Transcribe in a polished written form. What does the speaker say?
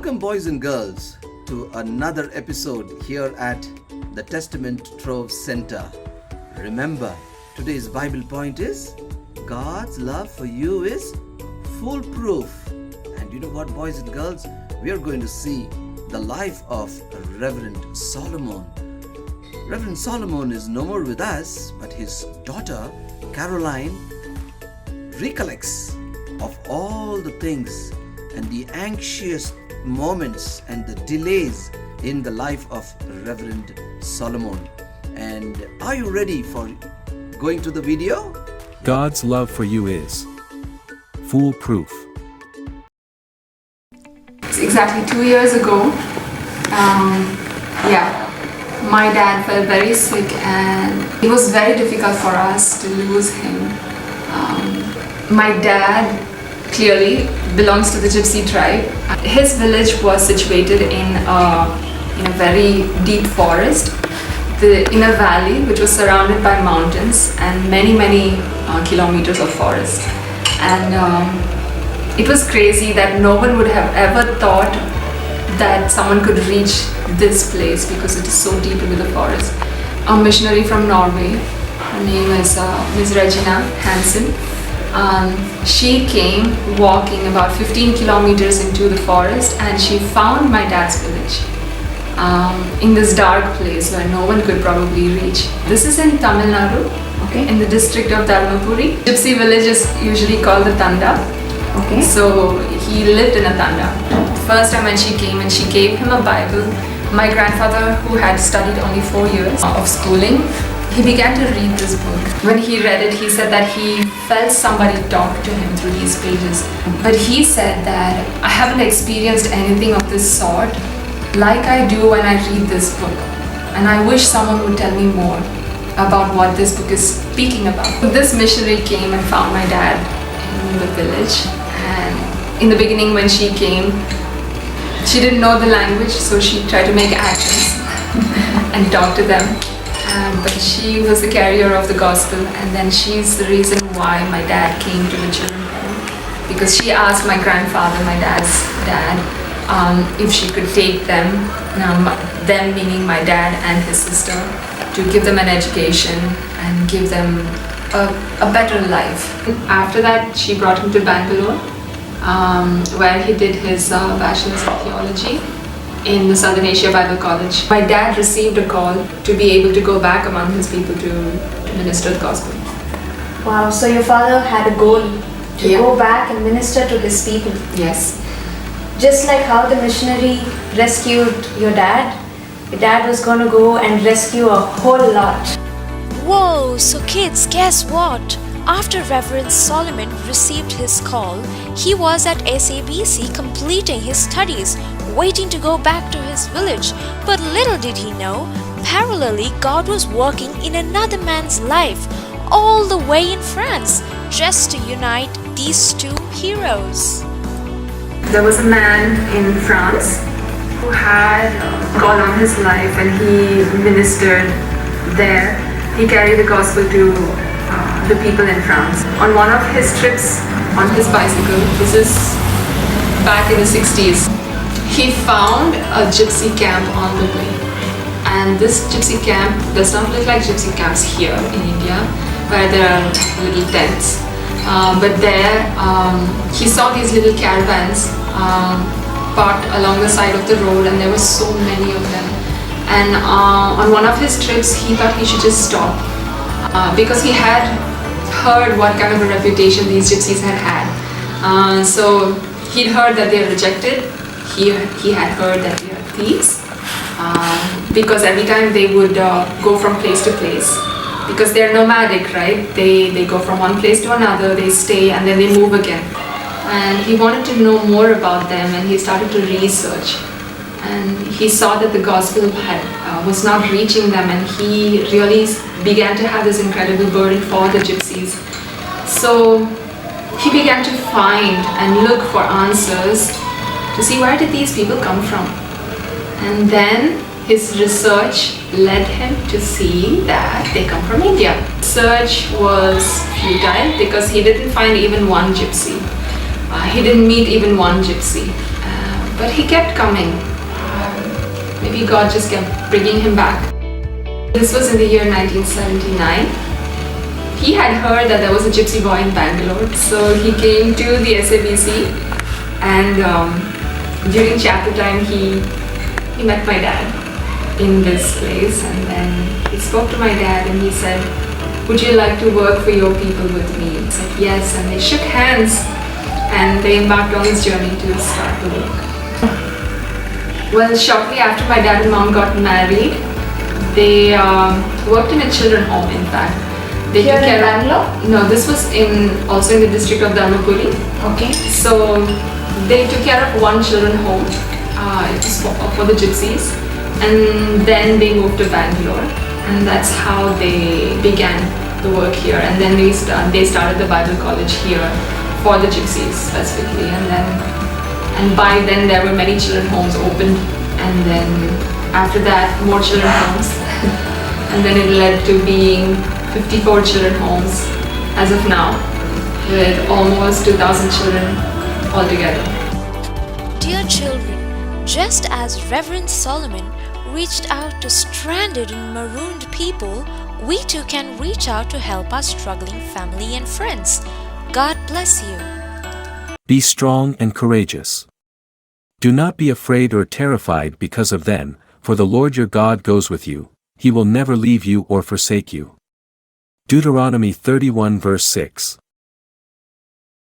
Welcome, boys and girls, to another episode here at the Testament Trove Center. Remember, today's Bible point is God's love for you is foolproof. And you know what, boys and girls? We are going to see the life of Reverend Solomon. Reverend Solomon is no more with us, but his daughter Caroline recollects of all the things and the anxious moments and the delays in the life of Reverend Solomon. And are you ready for going to the video? God's love for you is foolproof. It's exactly 2 years ago. My dad fell very sick and it was very difficult for us to lose him. My dad clearly belongs to the Gypsy tribe. His village was situated in a very deep forest, in a valley which was surrounded by mountains and many kilometers of forest. And it was crazy that no one would have ever thought that someone could reach this place because it is so deep into the forest. A missionary from Norway, her name is Ms. Regina Hansen. She came walking about 15 kilometers into the forest and she found my dad's village in this dark place where no one could probably reach. This is in Tamil Nadu, okay, in the district of Dharmapuri. Gypsy village is usually called the Tanda. Okay. So he lived in a Tanda. First time when she came and she gave him a Bible, my grandfather, who had studied only 4 years of schooling, he began to read this book. When he read it, he said that he felt somebody talk to him through these pages. But he said that I haven't experienced anything of this sort like I do when I read this book. And I wish someone would tell me more about what this book is speaking about. This missionary came and found my dad in the village. And in the beginning when she came, she didn't know the language, so she tried to make accents and talk to them. But she was the carrier of the gospel, and then she's the reason why my dad came to the children's home, because she asked my grandfather, my dad's dad, if she could take them meaning my dad and his sister, to give them an education and give them a better life. After that, she brought him to Bangalore, where he did his bachelor's in theology in the Southern Asia Bible College. My dad received a call to be able to go back among his people to minister the gospel. Wow, so your father had a goal to go back and minister to his people. Yes. Just like how the missionary rescued your dad was going to go and rescue a whole lot. Whoa, so kids, guess what? After Reverend Solomon received his call, he was at SABC completing his studies, waiting to go back to his village. But little did he know, parallelly God was working in another man's life, all the way in France, just to unite these two heroes. There was a man in France who had God on his life and he ministered there. He carried the gospel to the people in France. On one of his trips on his bicycle, this is back in the 60s, he found a gypsy camp on the way. And this gypsy camp does not look like gypsy camps here in India, where there are little tents. But there, he saw these little caravans parked along the side of the road, and there were so many of them. And on one of his trips, he thought he should just stop because he had heard what kind of a reputation these gypsies had. So he'd heard that they are rejected. He had heard that they are thieves because every time they would go from place to place, because they're nomadic, right? They go from one place to another, they stay and then they move again. And he wanted to know more about them, and he started to research. And he saw that the gospel was not reaching them, and he really began to have this incredible burden for the gypsies. So he began to find and look for answers to see where did these people come from. And then his research led him to see that they come from India. Search was futile because he didn't find even one gypsy. He didn't meet even one gypsy. But he kept coming. Maybe God just kept bringing him back. This was in the year 1979. He had heard that there was a gypsy boy in Bangalore, so he came to the SABC, and during chapter time he met my dad in this place, and then he spoke to my dad and he said, "Would you like to work for your people with me?" He said yes, and they shook hands and they embarked on this journey to start the work. Well, shortly after my dad and mom got married, they worked in a children's home, in fact. They Here took in care Bangalore? No, this was also in the district of Dharmapuri. Okay. So they took care of one children's home. It was for the gypsies. And then they moved to Bangalore. And that's how they began the work here. And then they started the Bible college here for the gypsies specifically. And by then there were many children's homes opened. And then after that, more children's homes. And then it led to being 54 children's homes as of now, with almost 2,000 children altogether. Dear children, just as Reverend Solomon reached out to stranded and marooned people, we too can reach out to help our struggling family and friends. God bless you. Be strong and courageous. Do not be afraid or terrified because of them, for the Lord your God goes with you. He will never leave you or forsake you. Deuteronomy 31 verse 6.